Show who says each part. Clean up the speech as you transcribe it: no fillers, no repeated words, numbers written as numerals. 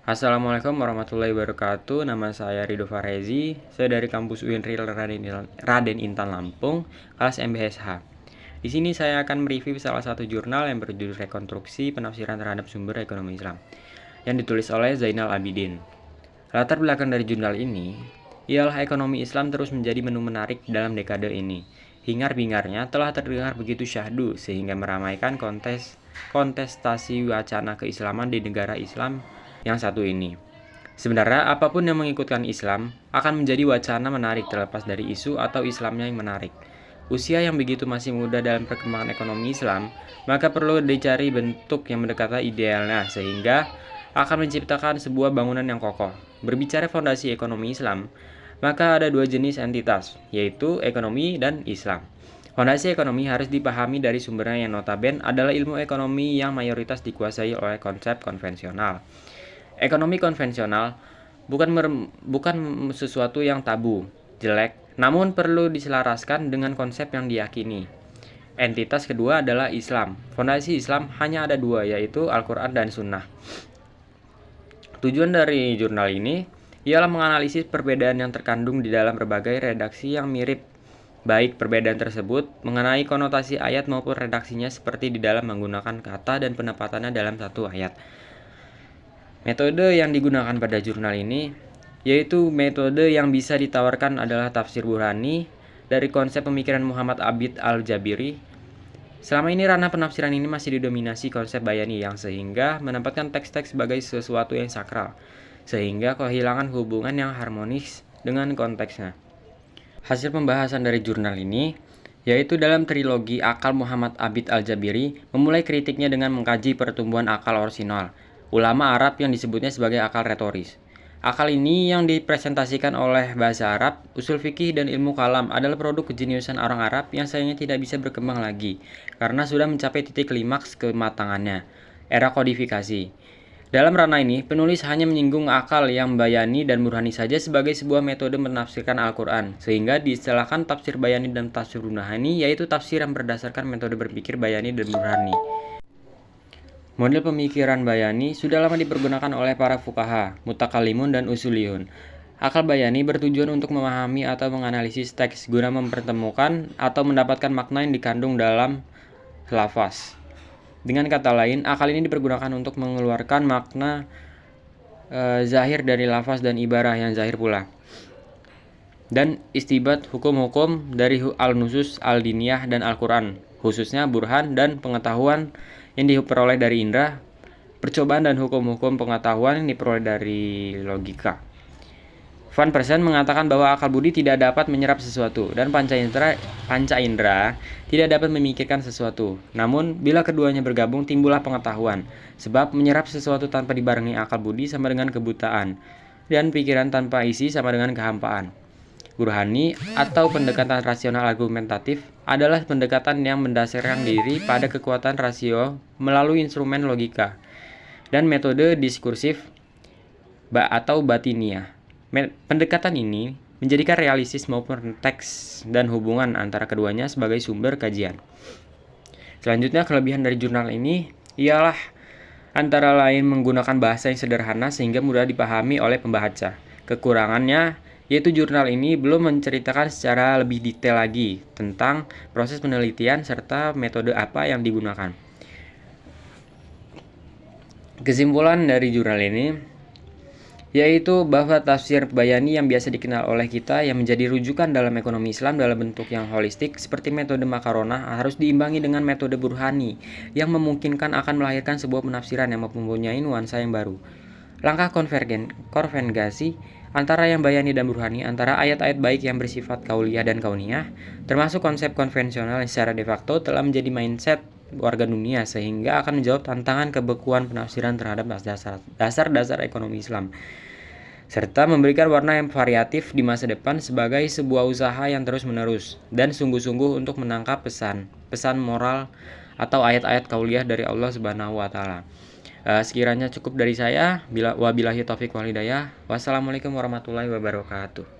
Speaker 1: Assalamualaikum warahmatullahi wabarakatuh. Nama saya Ridho Farezi. Saya dari kampus UINRIL Raden Intan Lampung, kelas MBSH. Di sini saya akan mereview salah satu jurnal yang berjudul Rekonstruksi Penafsiran Terhadap Sumber Ekonomi Islam yang ditulis oleh Zainal Abidin. Latar belakang dari jurnal ini ialah ekonomi Islam terus menjadi menu menarik dalam dekade ini. Hingar-bingarnya telah terdengar begitu syahdu sehingga meramaikan kontestasi wacana keislaman di negara Islam yang satu ini. Sebenarnya apapun yang mengikutkan Islam akan menjadi wacana menarik terlepas dari isu atau Islamnya yang menarik. Usia yang begitu masih muda dalam perkembangan ekonomi Islam, maka perlu dicari bentuk yang mendekati idealnya sehingga akan menciptakan sebuah bangunan yang kokoh. Berbicara fondasi ekonomi Islam, maka ada dua jenis entitas, yaitu ekonomi dan Islam. Fondasi ekonomi harus dipahami dari sumbernya yang notabene adalah ilmu ekonomi yang mayoritas dikuasai oleh konsep konvensional. Ekonomi konvensional bukan sesuatu yang tabu, jelek, namun perlu diselaraskan dengan konsep yang diyakini. Entitas kedua adalah Islam. Fondasi Islam hanya ada dua, yaitu Al-Quran dan Sunnah. Tujuan dari jurnal ini ialah menganalisis perbedaan yang terkandung di dalam berbagai redaksi yang mirip, baik perbedaan tersebut mengenai konotasi ayat maupun redaksinya seperti di dalam menggunakan kata dan penempatannya dalam satu ayat. Metode yang digunakan pada jurnal ini yaitu metode yang bisa ditawarkan adalah tafsir burhani dari konsep pemikiran Muhammad Abid al-Jabiri. Selama ini ranah penafsiran ini masih didominasi konsep bayani yang sehingga menempatkan teks-teks sebagai sesuatu yang sakral, sehingga kehilangan hubungan yang harmonis dengan konteksnya. Hasil pembahasan dari jurnal ini yaitu dalam trilogi Akal Muhammad Abid al-Jabiri memulai kritiknya dengan mengkaji pertumbuhan akal orisinal ulama Arab yang disebutnya sebagai akal retoris. Akal ini yang dipresentasikan oleh bahasa Arab, usul fikih dan ilmu kalam adalah produk kejeniusan orang Arab yang sayangnya tidak bisa berkembang lagi karena sudah mencapai titik klimaks kematangannya, era kodifikasi. Dalam ranah ini, penulis hanya menyinggung akal yang bayani dan burhani saja sebagai sebuah metode menafsirkan Al-Quran, sehingga diistilahkan tafsir bayani dan tafsir burhani, yaitu tafsir yang berdasarkan metode berpikir bayani dan burhani. Model pemikiran bayani sudah lama dipergunakan oleh para fuqaha, mutakalimun, dan usuliyun. Akal bayani bertujuan untuk memahami atau menganalisis teks guna mempertemukan atau mendapatkan makna yang dikandung dalam lafaz. Dengan kata lain, akal ini dipergunakan untuk mengeluarkan makna zahir dari lafaz dan ibarah yang zahir pula. Dan istibat hukum-hukum dari al-nusus al-diniyah dan Al-Quran, khususnya burhan dan pengetahuan yang diperoleh dari indera, percobaan dan hukum-hukum pengetahuan yang diperoleh dari logika. Van Persen mengatakan bahwa akal budi tidak dapat menyerap sesuatu dan panca indera tidak dapat memikirkan sesuatu. Namun, bila keduanya bergabung timbullah pengetahuan, sebab menyerap sesuatu tanpa dibarengi akal budi sama dengan kebutaan, dan pikiran tanpa isi sama dengan kehampaan. Burhani atau pendekatan rasional argumentatif adalah pendekatan yang mendasarkan diri pada kekuatan rasio melalui instrumen logika dan metode diskursif atau batiniah. Pendekatan ini menjadikan realistis maupun teks dan hubungan antara keduanya sebagai sumber kajian. Selanjutnya, kelebihan dari jurnal ini ialah antara lain menggunakan bahasa yang sederhana sehingga mudah dipahami oleh pembaca. Kekurangannya yaitu jurnal ini belum menceritakan secara lebih detail lagi tentang proses penelitian serta metode apa yang digunakan. Kesimpulan dari jurnal ini yaitu bahwa tafsir bayani yang biasa dikenal oleh kita yang menjadi rujukan dalam ekonomi Islam dalam bentuk yang holistik seperti metode makaronah harus diimbangi dengan metode burhani yang memungkinkan akan melahirkan sebuah penafsiran yang mempunyai nuansa yang baru. Langkah konvergasi antara yang bayani dan burhani, antara ayat-ayat baik yang bersifat kauliyah dan kauniyah, termasuk konsep konvensional yang secara de facto telah menjadi mindset warga dunia sehingga akan menjawab tantangan kebekuan penafsiran terhadap dasar-dasar ekonomi Islam, serta memberikan warna yang variatif di masa depan sebagai sebuah usaha yang terus-menerus dan sungguh-sungguh untuk menangkap pesan moral atau ayat-ayat kauliyah dari Allah Subhanahu wa taala. Sekiranya cukup dari saya. Wabillahi taufik wal hidayah. Wassalamualaikum warahmatullahi wabarakatuh.